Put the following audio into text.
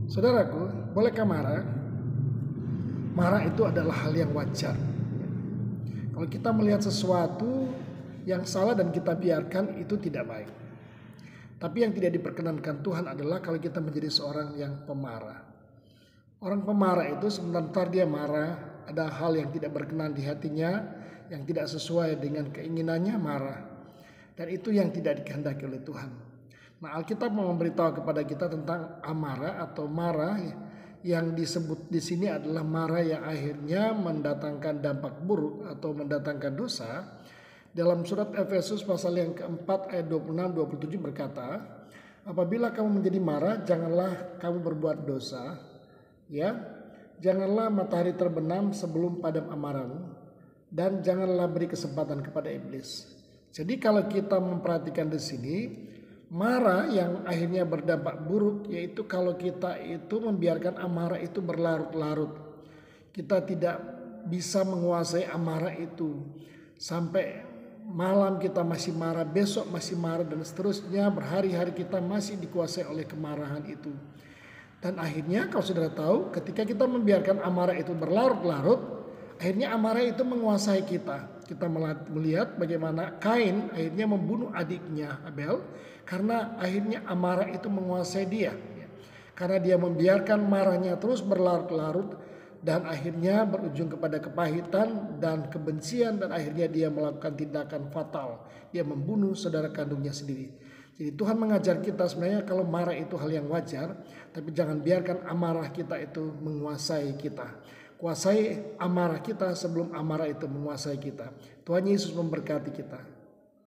Saudaraku, bolehkah marah? Marah itu adalah hal yang wajar. Kalau kita melihat sesuatu yang salah dan kita biarkan, itu tidak baik. Tapi yang tidak diperkenankan Tuhan adalah kalau kita menjadi seorang yang pemarah. Orang pemarah itu sebentar dia marah, ada hal yang tidak berkenan di hatinya, yang tidak sesuai dengan keinginannya, marah. Dan itu yang tidak dikehendaki oleh Tuhan. Nah, Alkitab mau memberitahu kepada kita tentang amarah atau marah yang disebut di sini adalah marah yang akhirnya mendatangkan dampak buruk atau mendatangkan dosa. Dalam surat Efesus pasal yang keempat ayat 26-27 berkata, apabila kamu menjadi marah, janganlah kamu berbuat dosa, ya, janganlah matahari terbenam sebelum padam amarahmu, dan janganlah beri kesempatan kepada iblis. Jadi kalau kita memperhatikan di sini, marah yang akhirnya berdampak buruk yaitu kalau kita itu membiarkan amarah itu berlarut-larut. Kita tidak bisa menguasai amarah itu sampai malam kita masih marah, besok masih marah, dan seterusnya berhari-hari kita masih dikuasai oleh kemarahan itu. Dan akhirnya kalau saudara tahu, ketika kita membiarkan amarah itu berlarut-larut, akhirnya amarah itu menguasai kita. Kita melihat bagaimana Kain akhirnya membunuh adiknya Abel karena akhirnya amarah itu menguasai dia. Karena dia membiarkan marahnya terus berlarut-larut dan akhirnya berujung kepada kepahitan dan kebencian, dan akhirnya dia melakukan tindakan fatal. Dia membunuh saudara kandungnya sendiri. Jadi Tuhan mengajar kita sebenarnya kalau marah itu hal yang wajar, tapi jangan biarkan amarah kita itu menguasai kita. Kuasai amarah kita sebelum amarah itu menguasai kita. Tuhan Yesus memberkati kita.